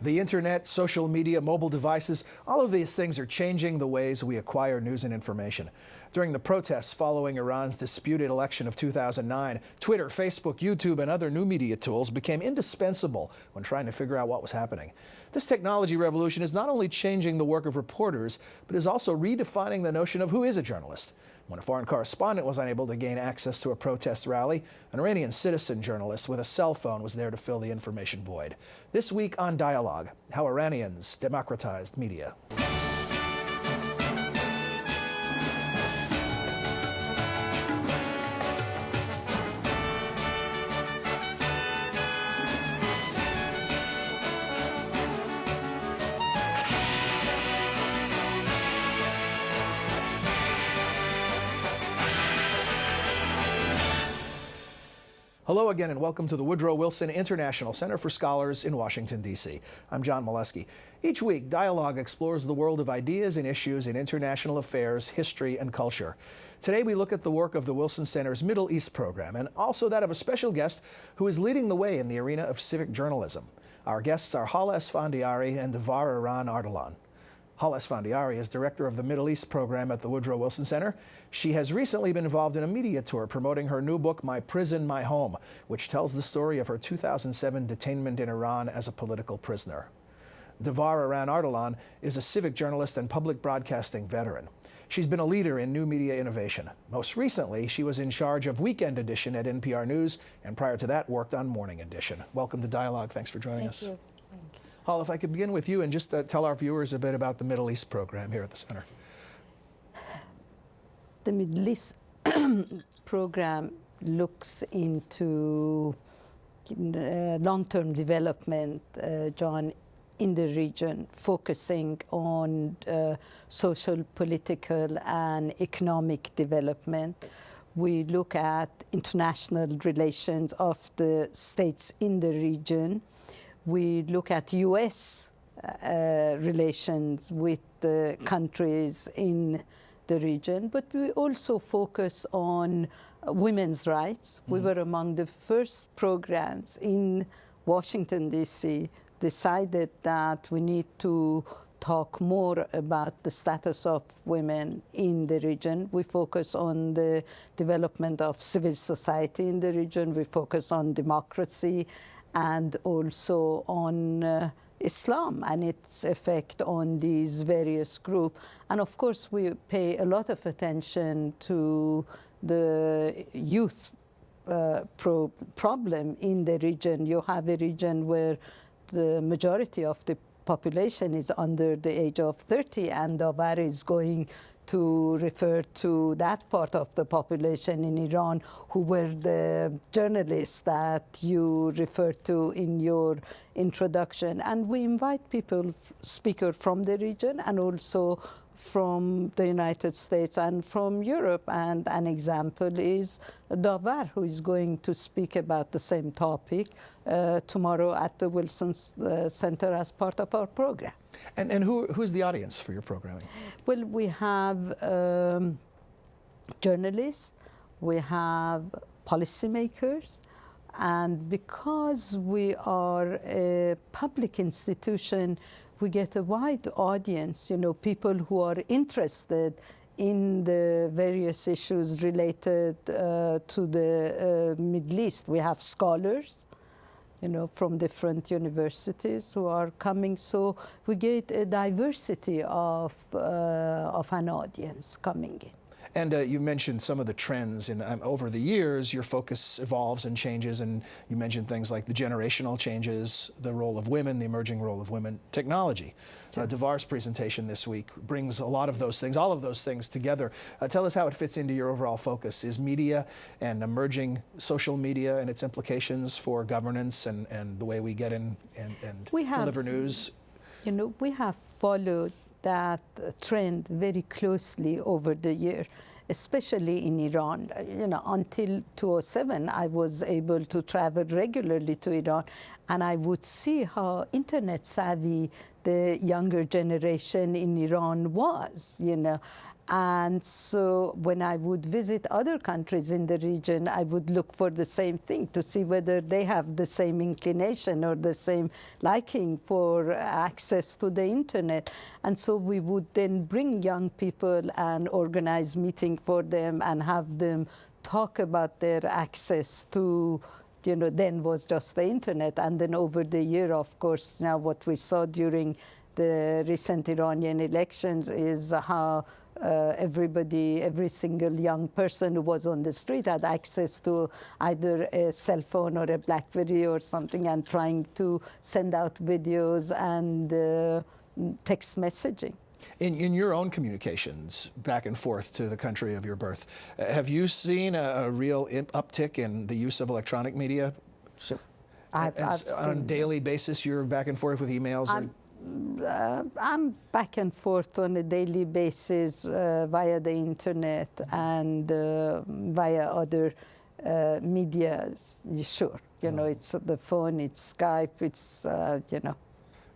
The internet, social media, mobile devices, all of these things are changing the ways we acquire news and information. During the protests following Iran's disputed election of 2009, Twitter, Facebook, YouTube, and other new media tools became indispensable when trying to figure out what was happening. This technology revolution is not only changing the work of reporters, but is also redefining the notion of who is a journalist. When a foreign correspondent was unable to gain access to a protest rally, an Iranian citizen journalist with a cell phone was there to fill the information void. This week on Dialogue, how Iranians democratized media. Hello again and welcome to the Woodrow Wilson International Center for Scholars in Washington, D.C. I'm John Molesky. Each week, Dialogue explores the world of ideas and issues in international affairs, history, and culture. Today, we look at the work of the Wilson Center's Middle East program and also that of a special guest who is leading the way in the arena of civic journalism. Our guests are Haleh Esfandiari and Devar Iran Ardalan. Haleh Esfandiari is director of the Middle East program at the Woodrow Wilson Center. She has recently been involved in a media tour promoting her new book, My Prison, My Home, which tells the story of her 2007 detainment in Iran as a political prisoner. Devar Iran Ardalan is a civic journalist and public broadcasting veteran. She's been a leader in new media innovation. Most recently, she was in charge of Weekend Edition at NPR News, and prior to that, worked on Morning Edition. Welcome to Dialogue. Thanks for joining us. Thank you. Thanks. Haleh, if I could begin with you and just tell our viewers a bit about the Middle East program here at the center. The Middle East program looks into long-term development, John, in the region, focusing on social, political, and economic development. We look at international relations of the states in the region. We look at U.S. Relations with the countries in the region, but we also focus on women's rights. We were among the first programs in Washington, D.C., decided that we need to talk more about the status of women in the region. We focus on the development of civil society in the region. We focus on democracy and also on Islam and its effect on these various groups. And of course, we pay a lot of attention to the youth problem in the region. You have a region where the majority of the population is under the age of 30, and Devar is going to refer to that part of the population in Iran who were the journalists that you referred to in your introduction. And we invite people, speakers from the region and also from the United States and from Europe. And an example is Devar, who is going to speak about the same topic tomorrow at the Wilson Center as part of our program. And who's the audience for your programming? Well, we have journalists, we have policymakers, and because we are a public institution, we get a wide audience, people who are interested in the various issues related to the Middle East. We have scholars, from different universities who are coming. So we get a diversity of an audience coming in. And you mentioned some of the trends, and over the years, your focus evolves and changes, and you mentioned things like the generational changes, the role of women, the emerging role of women, technology. Sure. Devar's presentation this week brings a lot of those things, all of those things together. Tell us how it fits into your overall focus. Is media and emerging social media and its implications for governance and the way we get in and deliver news? We have followed that trend very closely over the year, especially in Iran. Until 2007, I was able to travel regularly to Iran, and I would see how internet savvy the younger generation in Iran was, you know. And so when I would visit other countries in the region, I would look for the same thing to see whether they have the same inclination or the same liking for access to the internet. And so we would then bring young people and organize meeting for them and have them talk about their access to, you know, then was just the internet. And then over the year, of course, now what we saw during the recent Iranian elections is how every single young person who was on the street had access to either a cell phone or a BlackBerry or something, and trying to send out videos and text messaging. In your own communications back and forth to the country of your birth, have you seen a real uptick in the use of electronic media? Sure. On a daily basis, you're back and forth with emails? I'm back and forth on a daily basis via the internet and via other media. Sure, you know, it's the phone, it's Skype, it's you know,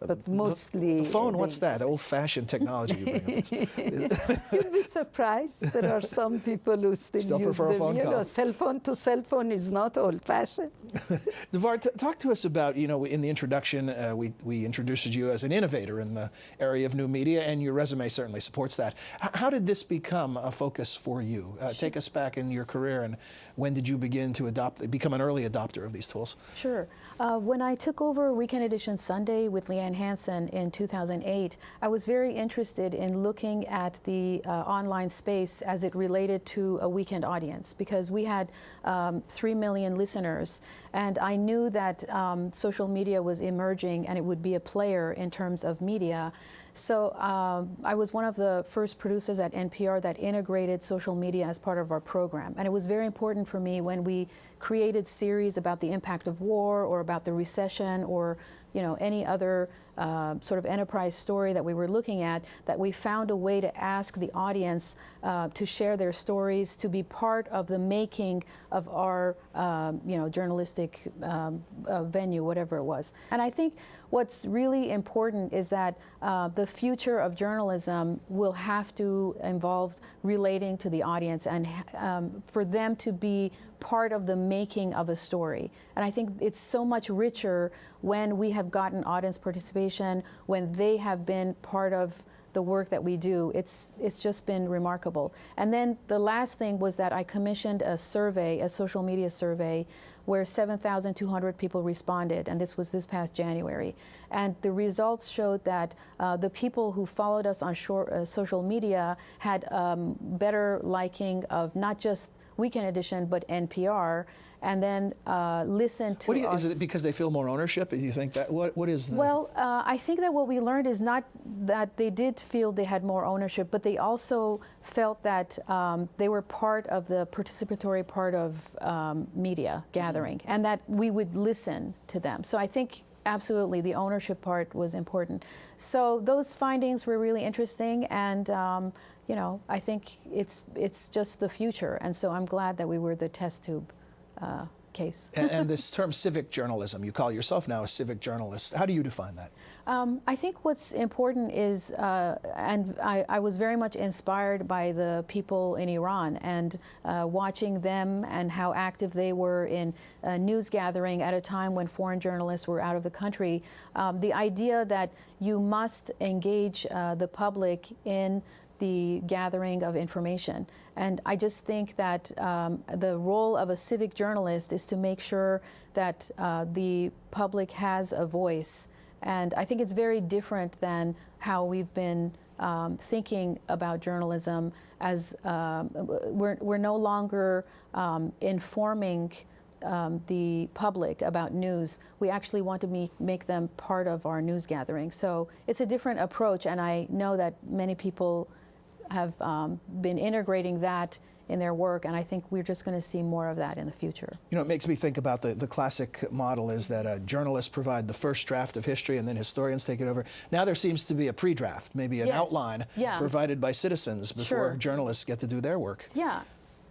but mostly the phone. What's that? Old-fashioned technology you bring up. You'd be surprised. There are some people who still use prefer them. a phone you call. know, cell phone to cell phone is not old-fashioned. Devar, talk to us about, you know, in the introduction, we introduced you as an innovator in the area of new media, and your resume certainly supports that. How did this become a focus for you? Take us back in your career, and when did you begin to become an early adopter of these tools? Sure. When I took over Weekend Edition Sunday with Leanne Hansen in 2008, I was very interested in looking at the online space as it related to a weekend audience, because we had 3 million listeners, and I knew that social media was emerging and it would be a player in terms of media. So I was one of the first producers at NPR that integrated social media as part of our program. And it was very important for me when we created series about the impact of war or about the recession or, you know, any other sort of enterprise story that we were looking at, that we found a way to ask the audience to share their stories, to be part of the making of our, you know, journalistic venue, whatever it was. And I think what's really important is that the future of journalism will have to involve relating to the audience and for them to be part of the making of a story. And I think it's so much richer when we have gotten audience participation, when they have been part of the work that we do. It's just been remarkable. And then the last thing was that I commissioned a survey, a social media survey, where 7,200 people responded, and this was this past January. And the results showed that the people who followed us on social media had better liking of not just Weekend Edition, but NPR, and then listen to us. Is it because they feel more ownership? Do you think that? What is that? Well, I think that what we learned is not that they did feel they had more ownership, but they also felt that they were part of the participatory part of media gathering, and that we would listen to them. So I think absolutely the ownership part was important. So those findings were really interesting, and you know, I think it's just the future, and so I'm glad that we were the test tube case. and this term civic journalism, you call yourself now a civic journalist. How do you define that? I think what's important is, and I was very much inspired by the people in Iran and watching them and how active they were in news gathering at a time when foreign journalists were out of the country. The idea that you must engage the public in the gathering of information. And I just think that the role of a civic journalist is to make sure that the public has a voice. And I think it's very different than how we've been thinking about journalism, as we're no longer informing the public about news. We actually want to make them part of our news gathering. So it's a different approach, and I know that many people have been integrating that in their work, and I think we're just going to see more of that in the future. You know, it makes me think about the classic model is that journalists provide the first draft of history and then historians take it over. Now there seems to be a pre-draft, maybe an outline provided by citizens before journalists get to do their work. Yeah.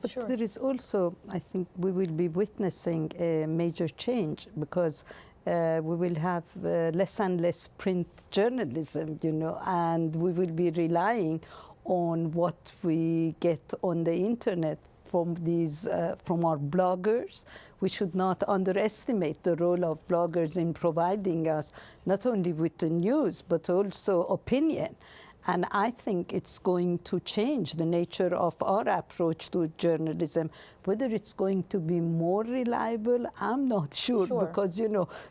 But there is also, I think we will be witnessing a major change, because we will have less and less print journalism, and we will be relying on what we get on the internet from from our bloggers. We should not underestimate the role of bloggers in providing us not only with the news, but also opinion. And I think it's going to change the nature of our approach to journalism. Whether it's going to be more reliable, I'm not sure. Because,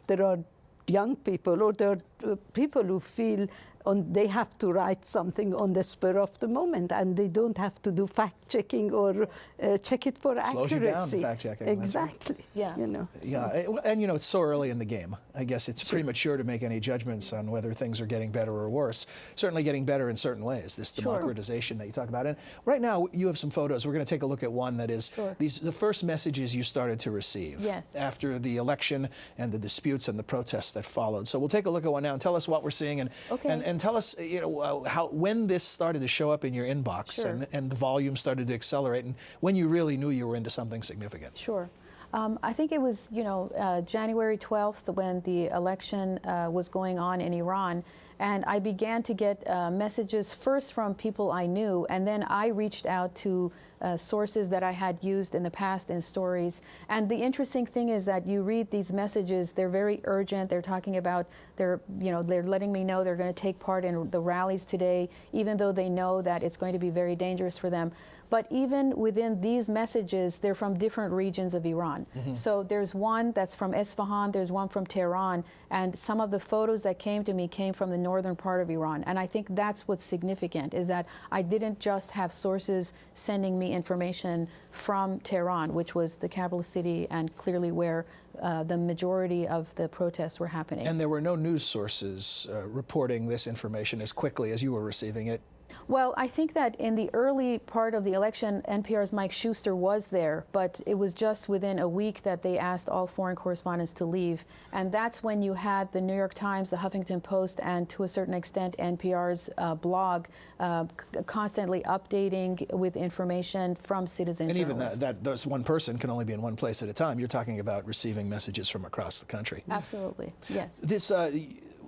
there are young people or there are people who feel they have to write something on the spur of the moment, and they don't have to do fact-checking or check it for Slows accuracy. You down, fact-checking. Exactly. Yeah. And it's so early in the game. I guess it's premature to make any judgments on whether things are getting better or worse. Certainly getting better in certain ways, this democratization that you talk about. And right now, you have some photos. We're going to take a look at one that is the first messages you started to receive after the election and the disputes and the protests that followed. So we'll take a look at one now and tell us what we're seeing and tell us when this started to show up in your inbox and the volume started to accelerate and when you really knew you were into something significant. Sure. I think it was, January 12th when the election was going on in Iran, and I began to get messages first from people I knew, and then I reached out to sources that I had used in the past in stories. And the interesting thing is that you read these messages, they're very urgent. They're talking about, they're letting me know they're going to take part in the rallies today, even though they know that it's going to be very dangerous for them. But even within these messages, they're from different regions of Iran. So there's one that's from Esfahan, there's one from Tehran, and some of the photos that came to me came from the northern part of Iran. And I think that's what's significant, is that I didn't just have sources sending me information from Tehran, which was the capital city and clearly where the majority of the protests were happening. And there were no news sources reporting this information as quickly as you were receiving it. Well, I think that in the early part of the election, NPR's Mike Schuster was there, but it was just within a week that they asked all foreign correspondents to leave. And that's when you had the New York Times, the Huffington Post, and to a certain extent NPR's blog constantly updating with information from citizen journalists. And even those one person can only be in one place at a time. You're talking about receiving messages from across the country. Absolutely, yes. This.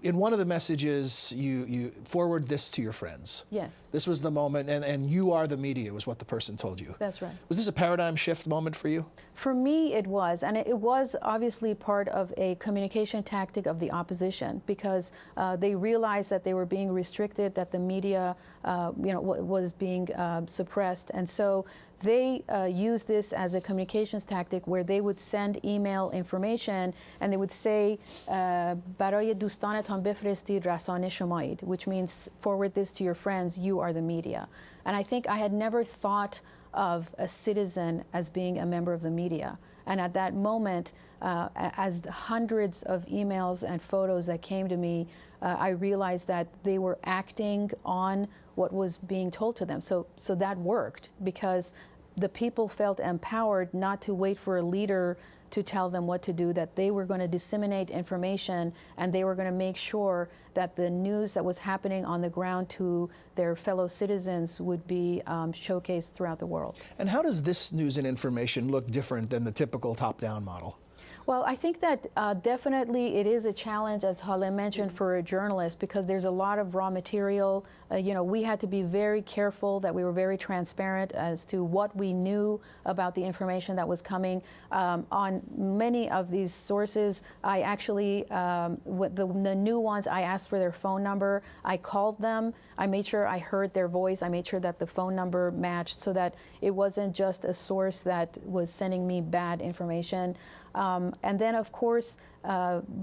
In one of the messages, you forward this to your friends. Yes. This was the moment, and you are the media, was what the person told you. That's right. Was this a paradigm shift moment for you? For me, it was, and it was obviously part of a communication tactic of the opposition, because they realized that they were being restricted, that the media, was being suppressed, and so they used this as a communications tactic where they would send email information and they would say, "Baraye دوستانتان بفرستید رسانه شمایید," which means forward this to your friends, you are the media. And I think I had never thought of a citizen as being a member of the media. And at that moment, as hundreds of emails and photos that came to me, I realized that they were acting on what was being told to them. So that worked, because the people felt empowered not to wait for a leader to tell them what to do, that they were going to disseminate information and they were going to make sure that the news that was happening on the ground to their fellow citizens would be showcased throughout the world. And how does this news and information look different than the typical top-down model? Well, I think that definitely it is a challenge, as Haleh mentioned, for a journalist, because there's a lot of raw material. We had to be very careful that we were very transparent as to what we knew about the information that was coming. On many of these sources, I actually, the new ones, I asked for their phone number. I called them. I made sure I heard their voice. I made sure that the phone number matched so that it wasn't just a source that was sending me bad information. And then, of course,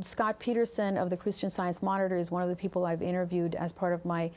Scott Peterson of the Christian Science Monitor is one of the people I've interviewed as part of my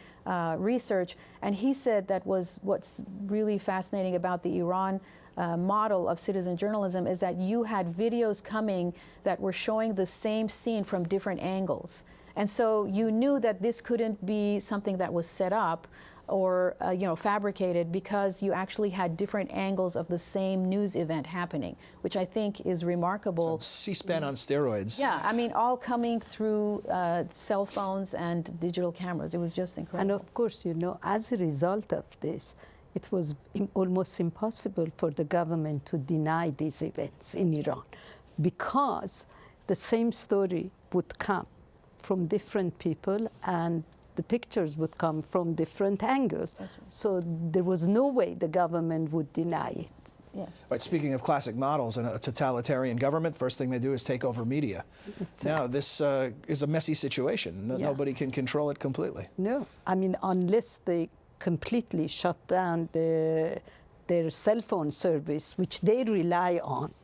research. And he said that what's really fascinating about the Iran model of citizen journalism is that you had videos coming that were showing the same scene from different angles. And so you knew that this couldn't be something that was set up or fabricated, because you actually had different angles of the same news event happening, which I think is remarkable. So C-SPAN on steroids. Yeah, I mean, all coming through cell phones and digital cameras. It was just incredible. And of course, as a result of this, it was almost impossible for the government to deny these events in Iran, because the same story would come from different people, and the pictures would come from different angles. That's right. So there was no way the government would deny it. Yes. Right, speaking of classic models, in a totalitarian government, first thing they do is take over media. Now, this is a messy situation. Yeah. Nobody can control it completely. No, I mean, unless they completely shut down their cell phone service, which they rely on,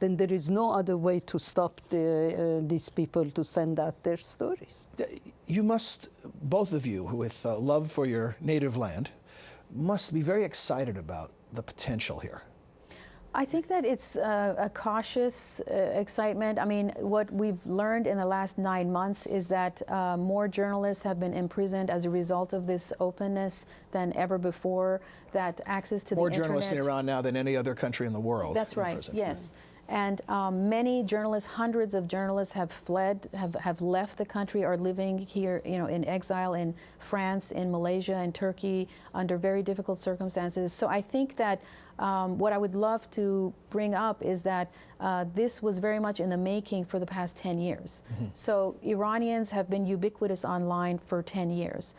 then there is no other way to stop these people to send out their stories. You must, both of you, with love for your native land, must be very excited about the potential here. I think that it's a cautious excitement. I mean, what we've learned in the last 9 months is that more journalists have been imprisoned as a result of this openness than ever before, that access to the internet. More journalists in Iran now than any other country in the world. That's right, prison. yes. And many journalists, hundreds of journalists have fled, have left the country, are living here, you know, in exile in France, in Malaysia, in Turkey, under very difficult circumstances. So I think that what I would love to bring up is that this was very much in the making for the past 10 years. Mm-hmm. So Iranians have been ubiquitous online for 10 years.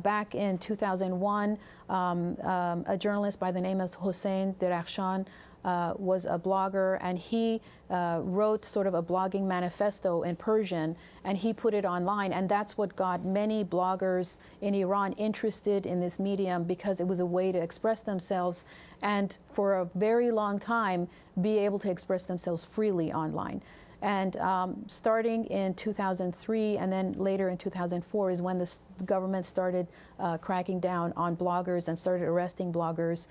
Back in 2001, a journalist by the name of Hossein Derakhshan was a blogger, and he wrote sort of a blogging manifesto in Persian, and he put it online, and that's what got many bloggers in Iran interested in this medium, because it was a way to express themselves and for a very long time be able to express themselves freely online. And starting in 2003 and then later in 2004 is when the government started cracking down on bloggers and started arresting bloggers.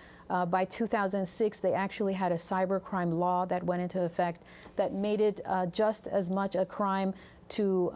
By 2006, they actually had a cybercrime law that went into effect that made it just as much a crime to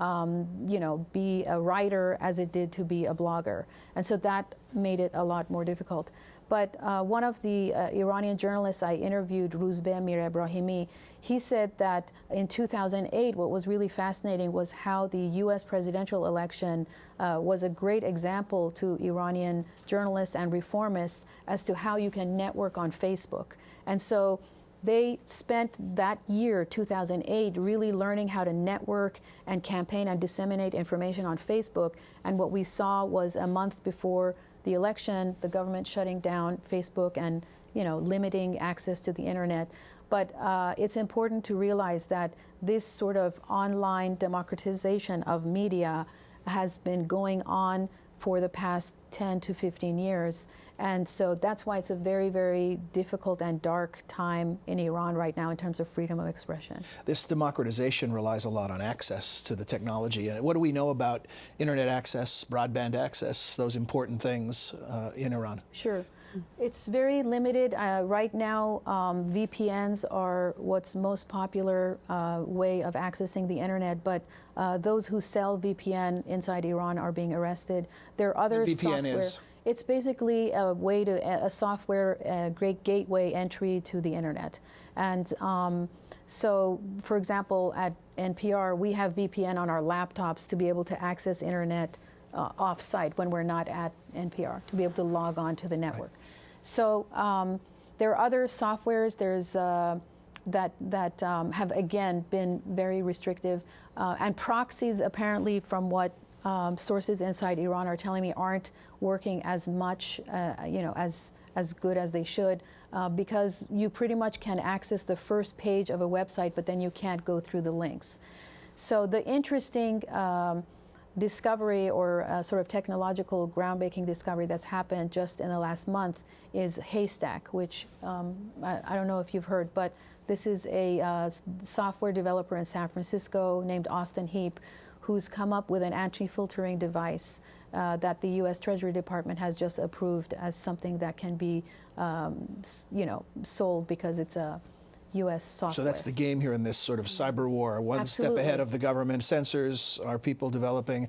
you know, be a writer as it did to be a blogger. And so that made it a lot more difficult. But one of the Iranian journalists I interviewed, Ruzbeh Mir Ebrahimi, he said that in 2008, what was really fascinating was how the U.S. presidential election was a great example to Iranian journalists and reformists as to how you can network on Facebook. And so they spent that year, 2008, really learning how to network and campaign and disseminate information on Facebook. And what we saw was a month before the election, the government shutting down Facebook and, you know, limiting access to the internet. But it's important to realize that this sort of online democratization of media has been going on for the past 10 to 15 years. And so that's why it's a very, very difficult and dark time in Iran right now in terms of freedom of expression. This democratization relies a lot on access to the technology. And what do we know about internet access, broadband access, those important things in Iran? Sure. It's very limited. Right now, VPNs are what's most popular way of accessing the internet, but those who sell VPN inside Iran are being arrested. There are other software. Is? It's basically a way to, a software, a great gateway entry to the internet. And so, for example, at NPR, we have VPN on our laptops to be able to access internet off-site when we're not at NPR, to be able to log on to the network. Right. So there are other softwares that have, again, been very restrictive. And proxies, apparently, from what sources inside Iran are telling me, aren't working as much, you know, as good as they should, because you pretty much can access the first page of a website, but then you can't go through the links. So the interesting discovery or sort of technological groundbreaking discovery that's happened just in the last month is Haystack, which I don't know if you've heard, but this is a software developer in San Francisco named Austin Heap, who's come up with an anti-filtering device that the U.S. Treasury Department has just approved as something that can be, you know, sold because it's a U.S. software. So that's the game here in this sort of cyber war. One Absolutely. step ahead of the government. Sensors are people developing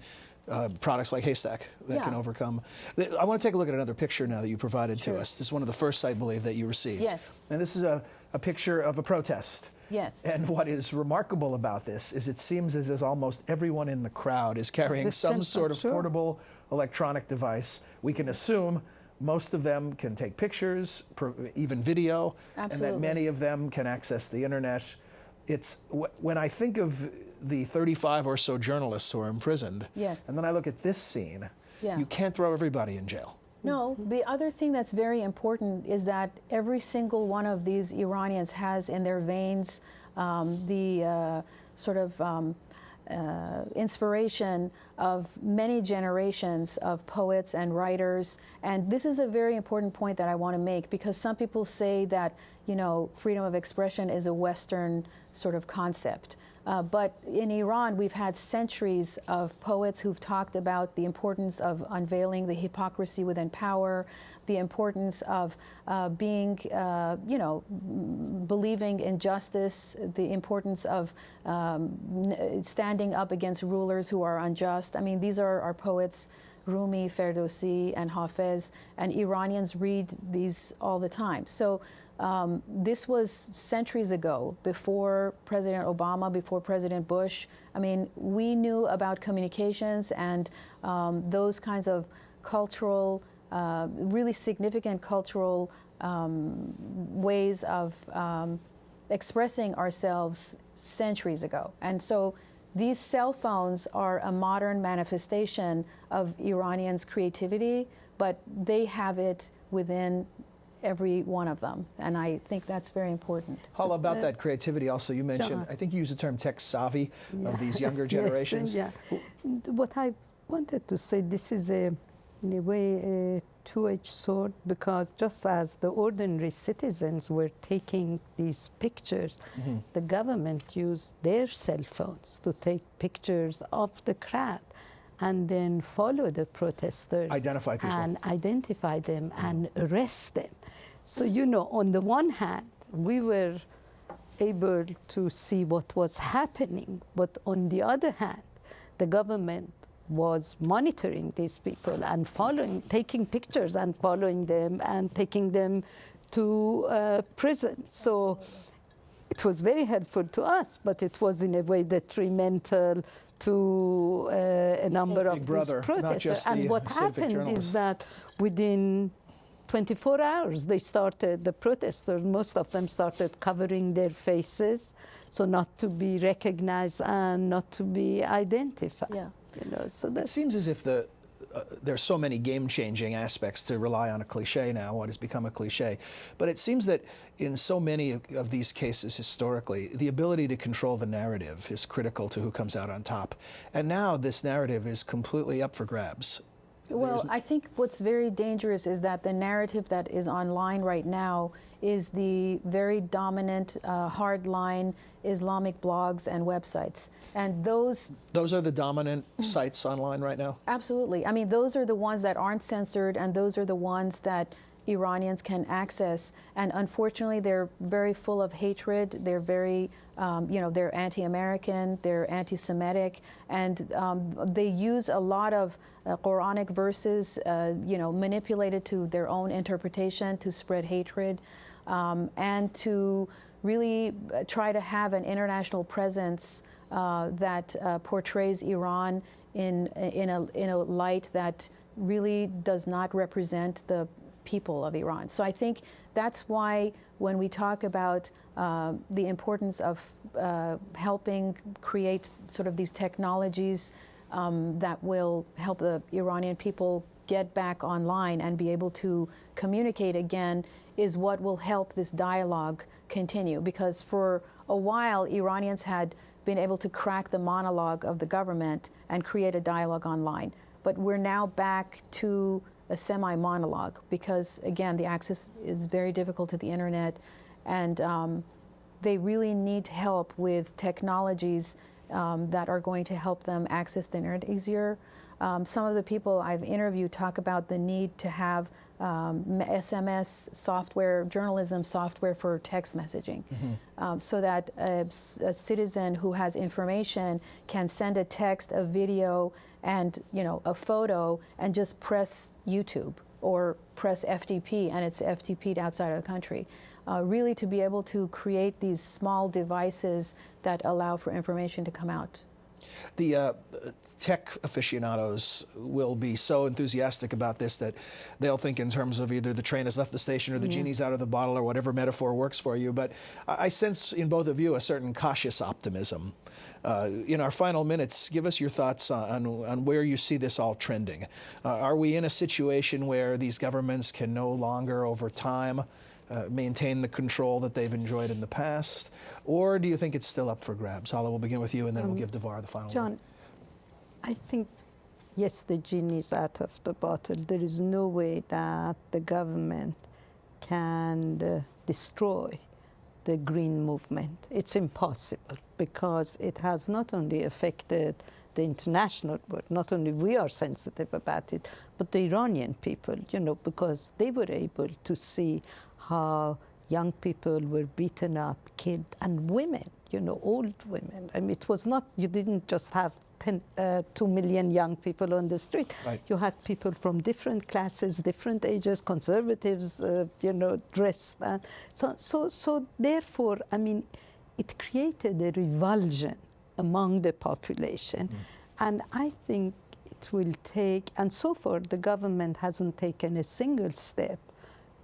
products like Haystack that can overcome. I want to take a look at another picture now that you provided to us. This is one of the first, I believe, that you received. Yes. And this is a picture of a protest. Yes. And what is remarkable about this is it seems as if almost everyone in the crowd is carrying some sort of portable electronic device. We can assume most of them can take pictures, even video, Absolutely. and that many of them can access the internet. when I think of the 35 or so journalists who are imprisoned, yes. and then I look at this scene, you can't throw everybody in jail. No, the other thing that's very important is that every single one of these Iranians has in their veins the sort of inspiration of many generations of poets and writers. And this is a very important point that I want to make, because some people say that, you know, freedom of expression is a Western sort of concept. But in Iran, we've had centuries of poets who've talked about the importance of unveiling the hypocrisy within power, the importance of being, you know, believing in justice, the importance of standing up against rulers who are unjust. I mean, these are our poets, Rumi, Ferdowsi, and Hafez, and Iranians read these all the time. So this was centuries ago, before President Obama, before President Bush. I mean, we knew about communications and those kinds of cultural, really significant cultural ways of expressing ourselves centuries ago. And so these cell phones are a modern manifestation of Iranians' creativity, but they have it within every one of them, and I think that's very important. Haleh, about that creativity also, you mentioned, I think you used the term tech savvy of these younger generations. Yes, what I wanted to say, this is in a way a two-edged sword, because just as the ordinary citizens were taking these pictures, the government used their cell phones to take pictures of the crowd and then follow the protesters. Identify people. And identify them and arrest them. So, you know, on the one hand, we were able to see what was happening, but on the other hand, the government was monitoring these people and taking pictures and following them and taking them to prison. So it was very helpful to us, but it was in a way detrimental to a number of these protesters. And what happened is that within 24 hours, the protesters, most of them started covering their faces, so not to be recognized and not to be identified. Yeah. You know, so it seems as if there's so many game-changing aspects to rely on a cliche now, what has become a cliche. But it seems that in so many of these cases historically, the ability to control the narrative is critical to who comes out on top. And now this narrative is completely up for grabs. Well, I think what's very dangerous is that the narrative that is online right now is the very dominant, hardline Islamic blogs and websites. And those are the dominant sites online right now? Absolutely. I mean, those are the ones that aren't censored, and those are the ones that Iranians can access. And unfortunately, they're very full of hatred. They're very, you know, they're anti-American, they're anti-Semitic, and they use a lot of Quranic verses, you know, manipulated to their own interpretation to spread hatred, and to really try to have an international presence that portrays Iran in a light that really does not represent the people of Iran. So I think that's why when we talk about the importance of helping create sort of these technologies that will help the Iranian people get back online and be able to communicate again, is what will help this dialogue continue. Because for a while, Iranians had been able to crack the monologue of the government and create a dialogue online. But we're now back to a semi-monologue because, again, the access is very difficult to the internet, and they really need help with technologies that are going to help them access the internet easier. Some of the people I've interviewed talk about the need to have SMS software, journalism software for text messaging, so that a citizen who has information can send a text, a video, and a photo, and just press YouTube or press FTP, and it's FTP'd outside of the country. Really to be able to create these small devices that allow for information to come out. The tech aficionados will be so enthusiastic about this that they'll think in terms of either the train has left the station or the genie's out of the bottle or whatever metaphor works for you. But I sense in both of you a certain cautious optimism. In our final minutes, give us your thoughts on where you see this all trending. Are we in a situation where these governments can no longer, over time, maintain the control that they've enjoyed in the past? Or do you think it's still up for grabs? Haleh, we'll begin with you, and then we'll give Devar the final John, word. I think, yes, the genie is out of the bottle. There is no way that the government can destroy the green movement. It's impossible, because it has not only affected the international world, not only we are sensitive about it, but the Iranian people, because they were able to see how young people were beaten up, killed, and women, old women. I mean, it was not, you didn't just have 2 million young people on the street. Right. You had people from different classes, different ages, conservatives, dressed. So therefore, I mean, it created a revulsion among the population. And I think it will take, and so far the government hasn't taken a single step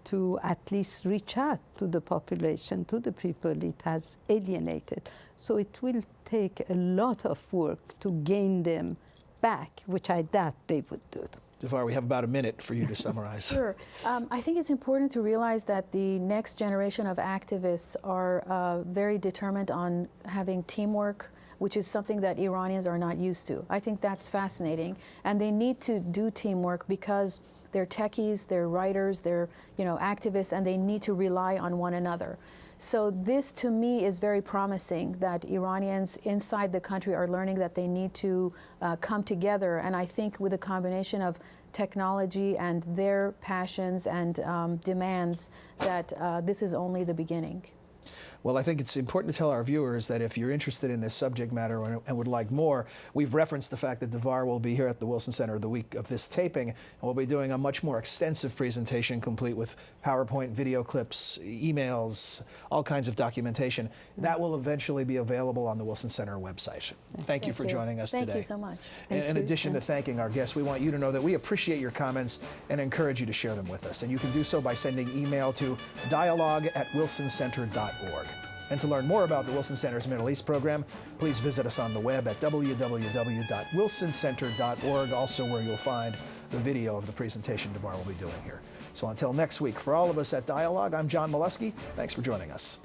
to at least reach out to the population, to the people it has alienated. So it will take a lot of work to gain them back, which I doubt they would do. Devar, we have about a minute for you to summarize. Sure. I think it's important to realize that the next generation of activists are very determined on having teamwork, which is something that Iranians are not used to. I think that's fascinating. And they need to do teamwork because they're techies, they're writers, they're activists, and they need to rely on one another. So this, to me, is very promising, that Iranians inside the country are learning that they need to come together. And I think with a combination of technology and their passions and demands, that this is only the beginning. Well, I think it's important to tell our viewers that if you're interested in this subject matter and would like more, we've referenced the fact that Devar will be here at the Wilson Center the week of this taping, and we'll be doing a much more extensive presentation complete with PowerPoint, video clips, emails, all kinds of documentation. That will eventually be available on the Wilson Center website. Thank you for joining us today. Thank you so much. In addition to thanking our guests, we want you to know that we appreciate your comments and encourage you to share them with us. And you can do so by sending email to dialogue@wilsoncenter.org. And to learn more about the Wilson Center's Middle East program, please visit us on the web at www.wilsoncenter.org, also where you'll find the video of the presentation Devar will be doing here. So until next week, for all of us at Dialogue, I'm John Molesky. Thanks for joining us.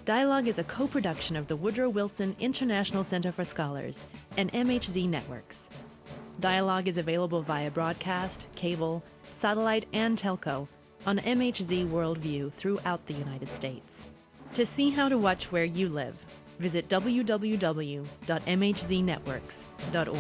Dialogue is a co-production of the Woodrow Wilson International Center for Scholars and MHZ Networks. Dialogue is available via broadcast, cable, satellite, and telco on MHZ Worldview throughout the United States. To see how to watch where you live, visit www.mhznetworks.org.